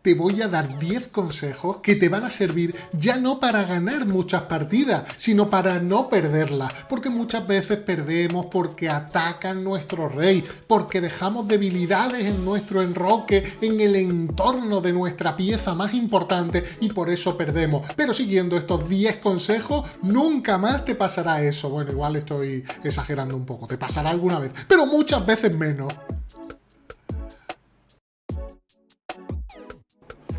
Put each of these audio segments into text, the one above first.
te voy a dar 10 consejos que te van a servir ya no para ganar muchas partidas, sino para no perderlas, porque muchas veces perdemos porque atacan nuestro rey, porque dejamos debilidades en nuestro enroque, en el entorno de nuestra pieza más importante y por eso perdemos. Pero siguiendo estos 10 consejos, nunca más te pasará eso. Bueno, igual estoy exagerando un poco, te pasará alguna vez, pero muchas veces menos.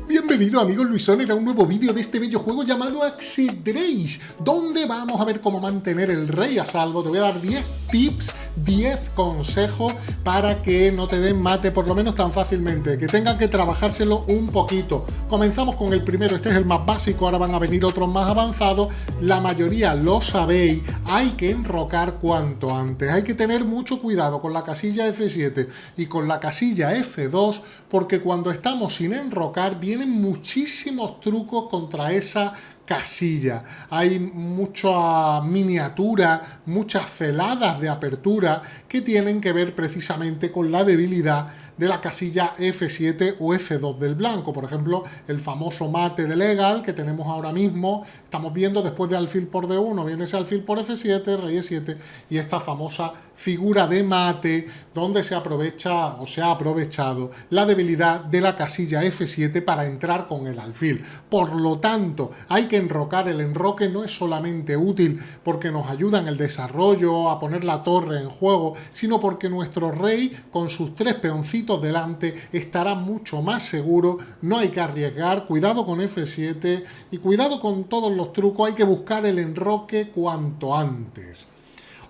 Bienvenido amigos Luisón a un nuevo vídeo de este bello juego llamado Axidreis, donde vamos a ver cómo mantener el rey a salvo. Te voy a dar 10 tips, 10 consejos para que no te den mate por lo menos tan fácilmente, que tengan que trabajárselo un poquito. Comenzamos con el primero, este es el más básico, ahora van a venir otros más avanzados. La mayoría lo sabéis, hay que enrocar cuanto antes. Hay que tener mucho cuidado con la casilla F7 y con la casilla F2, porque cuando estamos sin enrocar vienen muchísimos trucos contra esa casilla. Hay mucha miniatura, muchas celadas de apertura que tienen que ver precisamente con la debilidad de la casilla F7 o F2 del blanco. Por ejemplo, el famoso mate de Legal que tenemos ahora mismo, estamos viendo después de alfil por D1, viene ese alfil por F7, rey E7 y esta famosa figura de mate donde se aprovecha o se ha aprovechado la debilidad de la casilla F7 para entrar con el alfil. Por lo tanto, hay que enrocar. El enroque no es solamente útil porque nos ayuda en el desarrollo, a poner la torre en juego, sino porque nuestro rey con sus 3 peoncitos delante estará mucho más seguro. No hay que arriesgar, cuidado con F7 y cuidado con todos los trucos. Hay que buscar el enroque cuanto antes.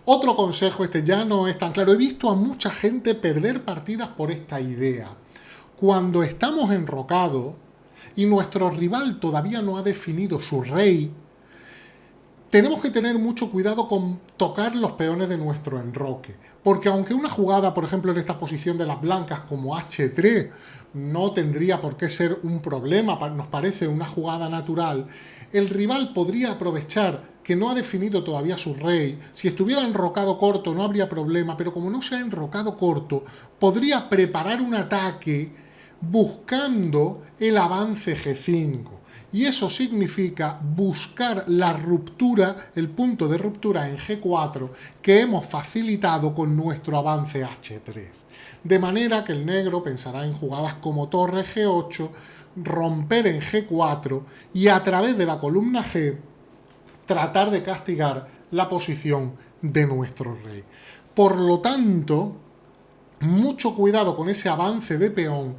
Otro consejo, este ya no es tan claro. He visto a mucha gente perder partidas por esta idea. Cuando estamos enrocados y nuestro rival todavía no ha definido su rey, tenemos que tener mucho cuidado con tocar los peones de nuestro enroque. Porque aunque una jugada, por ejemplo, en esta posición de las blancas como H3, no tendría por qué ser un problema, nos parece una jugada natural, el rival podría aprovechar que no ha definido todavía su rey. Si estuviera enrocado corto no habría problema, pero como no se ha enrocado corto, podría preparar un ataque buscando el avance G5. Y eso significa buscar la ruptura, el punto de ruptura en G4 que hemos facilitado con nuestro avance H3. De manera que el negro pensará en jugadas como torre G8, romper en G4 y a través de la columna G tratar de castigar la posición de nuestro rey. Por lo tanto, mucho cuidado con ese avance de peón,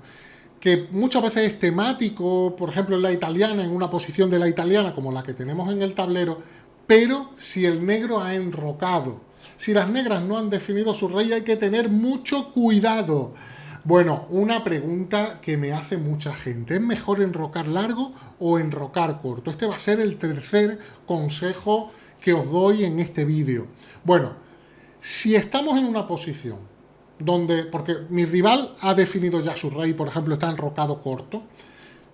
que muchas veces es temático, por ejemplo en la italiana, en una posición de la italiana como la que tenemos en el tablero, pero si el negro ha enrocado, si las negras no han definido su rey, hay que tener mucho cuidado. Bueno, una pregunta que me hace mucha gente, ¿es mejor enrocar largo o enrocar corto? Este va a ser el tercer consejo que os doy en este vídeo. Bueno, si estamos en una posición donde, porque mi rival ha definido ya su rey, por ejemplo, está enrocado corto,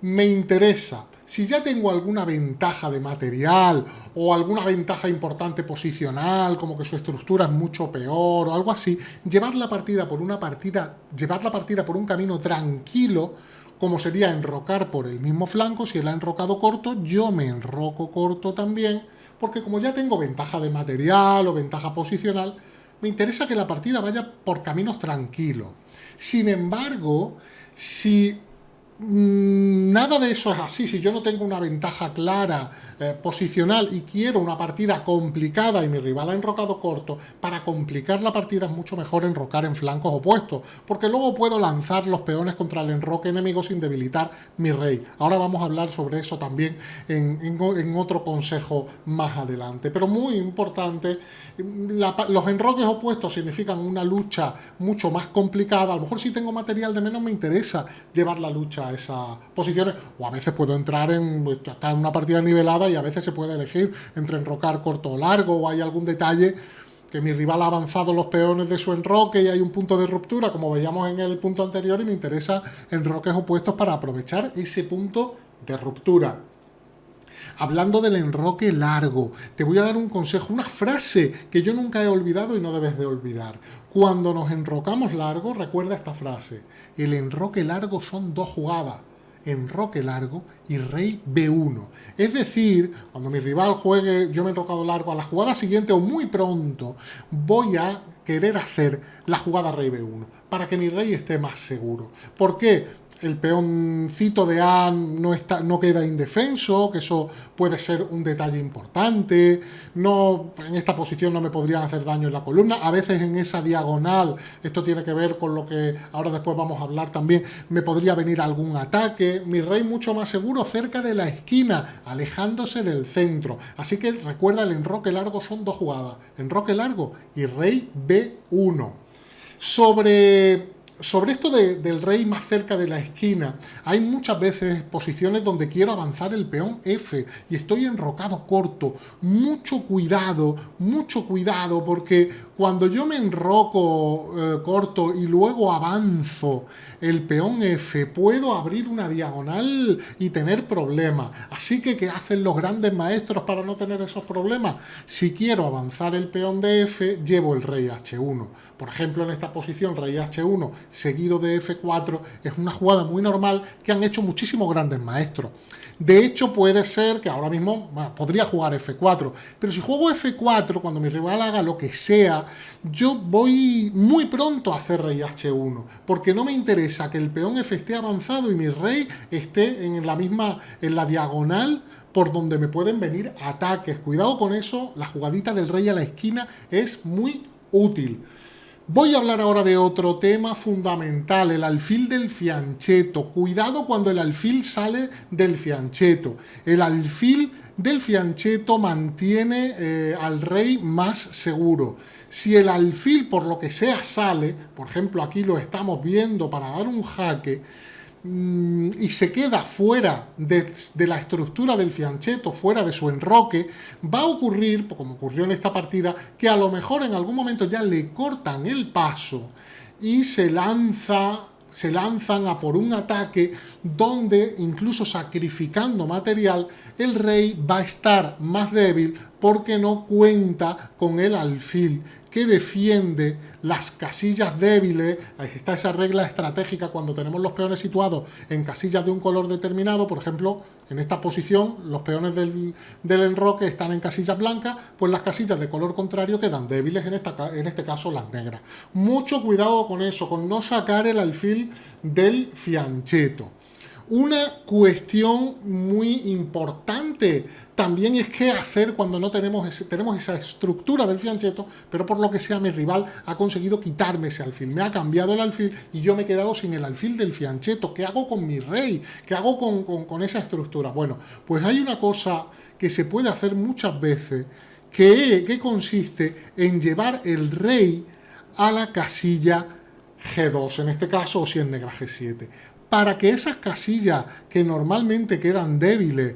me interesa, si ya tengo alguna ventaja de material o alguna ventaja importante posicional, como que su estructura es mucho peor o algo así, llevar la partida por un camino tranquilo, como sería enrocar por el mismo flanco. Si él ha enrocado corto, yo me enroco corto también, porque como ya tengo ventaja de material o ventaja posicional, me interesa que la partida vaya por caminos tranquilos. Sin embargo, si nada de eso es así, si yo no tengo una ventaja clara posicional y quiero una partida complicada y mi rival ha enrocado corto, para complicar la partida es mucho mejor enrocar en flancos opuestos, porque luego puedo lanzar los peones contra el enroque enemigo sin debilitar mi rey. Ahora vamos a hablar sobre eso también en otro consejo más adelante, pero muy importante, los enroques opuestos significan una lucha mucho más complicada. A lo mejor si tengo material de menos me interesa llevar la lucha a esas posiciones, o a veces puedo estar en una partida nivelada y a veces se puede elegir entre enrocar corto o largo, o hay algún detalle que mi rival ha avanzado los peones de su enroque y hay un punto de ruptura, como veíamos en el punto anterior, y me interesa enroques opuestos para aprovechar ese punto de ruptura. Hablando del enroque largo, te voy a dar un consejo, una frase que yo nunca he olvidado y no debes de olvidar. Cuando nos enrocamos largo, recuerda esta frase: el enroque largo son 2 jugadas. enroque largo y rey B1. Es decir, cuando mi rival juegue, yo me he enrocado largo, a la jugada siguiente o muy pronto voy a querer hacer la jugada rey B1 para que mi rey esté más seguro. ¿Por qué? El peoncito de A no queda indefenso, que eso puede ser un detalle importante. No, en esta posición no me podrían hacer daño en la columna. A veces en esa diagonal, esto tiene que ver con lo que ahora después vamos a hablar también, me podría venir algún ataque. Mi rey mucho más seguro cerca de la esquina, alejándose del centro. Así que recuerda, el enroque largo son dos jugadas, enroque largo y rey B1. Sobre esto del rey más cerca de la esquina, hay muchas veces posiciones donde quiero avanzar el peón F y estoy enrocado corto. Mucho cuidado, porque cuando yo me enroco corto y luego avanzo el peón F, puedo abrir una diagonal y tener problemas. Así que, ¿qué hacen los grandes maestros para no tener esos problemas? Si quiero avanzar el peón de F, llevo el rey H1. Por ejemplo, en esta posición, rey H1 seguido de F4, es una jugada muy normal que han hecho muchísimos grandes maestros. De hecho, puede ser que ahora mismo, bueno, podría jugar F4, pero si juego F4, cuando mi rival haga lo que sea, yo voy muy pronto a hacer rey H1, porque no me interesa que el peón F esté avanzado y mi rey esté en la diagonal por donde me pueden venir ataques. Cuidado con eso, la jugadita del rey a la esquina es muy útil. Voy a hablar ahora de otro tema fundamental, el alfil del fianchetto. Cuidado cuando el alfil sale del fianchetto. El alfil del fianchetto mantiene al rey más seguro. Si el alfil por lo que sea sale, por ejemplo aquí lo estamos viendo para dar un jaque, y se queda fuera de la estructura del fianchetto, fuera de su enroque, va a ocurrir, como ocurrió en esta partida, que a lo mejor en algún momento ya le cortan el paso y se lanzan a por un ataque donde, incluso sacrificando material, el rey va a estar más débil porque no cuenta con el alfil que defiende las casillas débiles. Ahí está esa regla estratégica cuando tenemos los peones situados en casillas de un color determinado. Por ejemplo, en esta posición los peones del enroque están en casillas blancas, pues las casillas de color contrario quedan débiles, en este caso las negras. Mucho cuidado con eso, con no sacar el alfil del fianchetto. Una cuestión muy importante también es qué hacer cuando no tenemos esa estructura del fianchetto, pero por lo que sea mi rival ha conseguido quitarme ese alfil. Me ha cambiado el alfil y yo me he quedado sin el alfil del fianchetto. ¿Qué hago con mi rey? ¿Qué hago con esa estructura? Bueno, pues hay una cosa que se puede hacer muchas veces que consiste en llevar el rey a la casilla G2, en este caso, o si es negra G7. Para que esas casillas que normalmente quedan débiles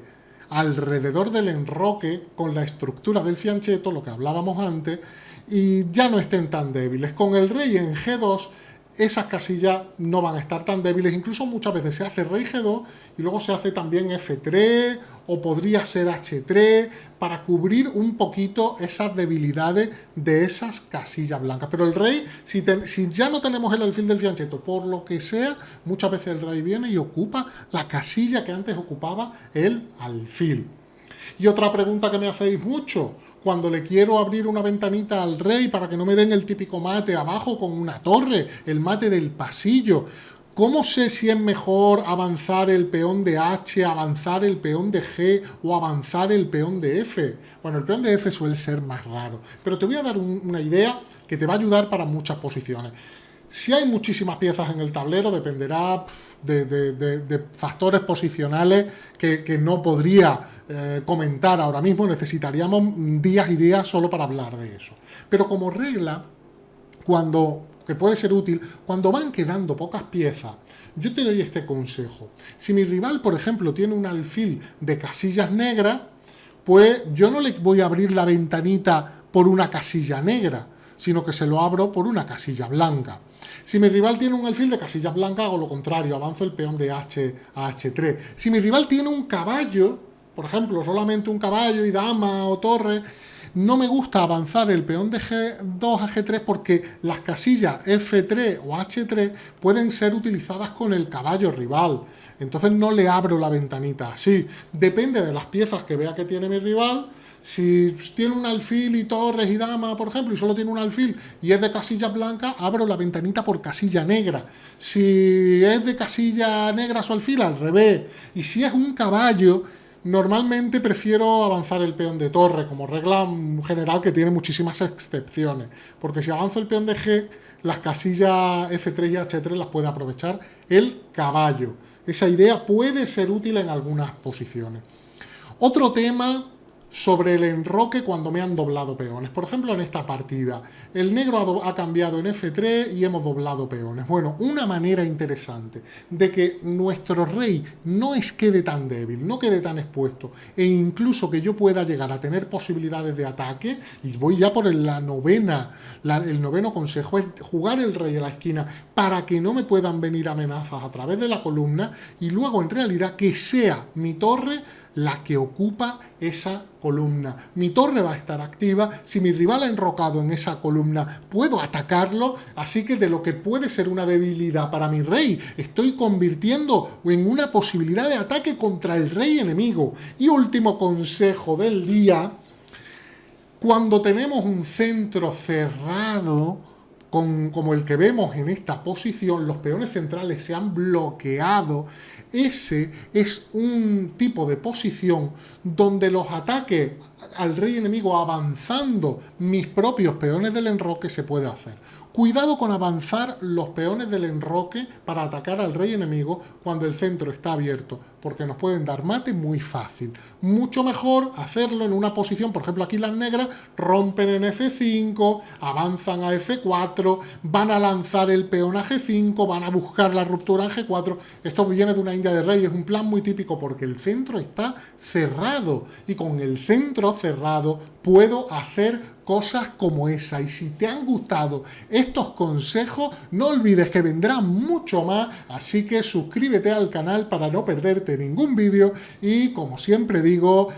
alrededor del enroque con la estructura del fianchetto, lo que hablábamos antes, y ya no estén tan débiles. Con el rey en G2, esas casillas no van a estar tan débiles. Incluso muchas veces se hace rey G2 y luego se hace también F3 o podría ser H3 para cubrir un poquito esas debilidades de esas casillas blancas. Pero el rey, si ya no tenemos el alfil del fianchetto, por lo que sea, muchas veces el rey viene y ocupa la casilla que antes ocupaba el alfil. Y otra pregunta que me hacéis mucho: cuando le quiero abrir una ventanita al rey para que no me den el típico mate abajo con una torre, el mate del pasillo, ¿cómo sé si es mejor avanzar el peón de H, avanzar el peón de G o avanzar el peón de F? Bueno, el peón de F suele ser más raro, pero te voy a dar una idea que te va a ayudar para muchas posiciones. Si hay muchísimas piezas en el tablero, dependerá de factores posicionales que no podría comentar ahora mismo. Necesitaríamos días y días solo para hablar de eso. Pero como regla, que puede ser útil, cuando van quedando pocas piezas, yo te doy este consejo. Si mi rival, por ejemplo, tiene un alfil de casillas negras, pues yo no le voy a abrir la ventanita por una casilla negra, sino que se lo abro por una casilla blanca. Si mi rival tiene un alfil de casillas blancas, hago lo contrario, avanzo el peón de H a H3. Si mi rival tiene un caballo, por ejemplo, solamente un caballo y dama o torre, No me gusta avanzar el peón de G2 a G3 porque las casillas F3 o H3 pueden ser utilizadas con el caballo rival. Entonces no le abro la ventanita así. Depende de las piezas que vea que tiene mi rival. Si tiene un alfil y torres y dama, por ejemplo, y solo tiene un alfil y es de casilla blanca, abro la ventanita por casilla negra. Si es de casilla negra su alfil, al revés. Y si es un caballo, normalmente prefiero avanzar el peón de torre, como regla general que tiene muchísimas excepciones. Porque si avanzo el peón de G, las casillas F3 y H3 las puede aprovechar el caballo. Esa idea puede ser útil en algunas posiciones. Otro tema sobre el enroque cuando me han doblado peones. Por ejemplo, en esta partida, el negro ha cambiado en F3 y hemos doblado peones. Bueno, una manera interesante de que nuestro rey no quede tan débil, no quede tan expuesto, e incluso que yo pueda llegar a tener posibilidades de ataque, y voy ya por el noveno consejo, es jugar el rey a la esquina para que no me puedan venir amenazas a través de la columna, y luego en realidad que sea mi torre la que ocupa esa columna. Mi torre va a estar activa. Si mi rival ha enrocado en esa columna, puedo atacarlo. Así que de lo que puede ser una debilidad para mi rey, estoy convirtiendo en una posibilidad de ataque contra el rey enemigo. Y último consejo del día: cuando tenemos un centro cerrado, como el que vemos en esta posición, los peones centrales se han bloqueado. Ese es un tipo de posición donde los ataques al rey enemigo avanzando mis propios peones del enroque se puede hacer. Cuidado con avanzar los peones del enroque para atacar al rey enemigo cuando el centro está abierto, porque nos pueden dar mate muy fácil. Mucho mejor hacerlo en una posición, por ejemplo aquí las negras rompen en F5, avanzan a F4, van a lanzar el peón a G5, van a buscar la ruptura en G4. Esto viene de una India de Rey, es un plan muy típico porque el centro está cerrado y con el centro cerrado puedo hacer cosas como esa. Y si te han gustado estos consejos, no olvides que vendrán mucho más, así que suscríbete al canal para no perderte ningún vídeo. Y como siempre digo,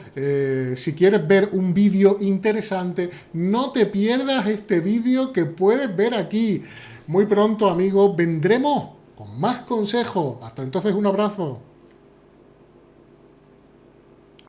si quieres ver un vídeo interesante, no te pierdas este vídeo que puedes ver aquí. Muy pronto, amigos, vendremos con más consejos. Hasta entonces, un abrazo.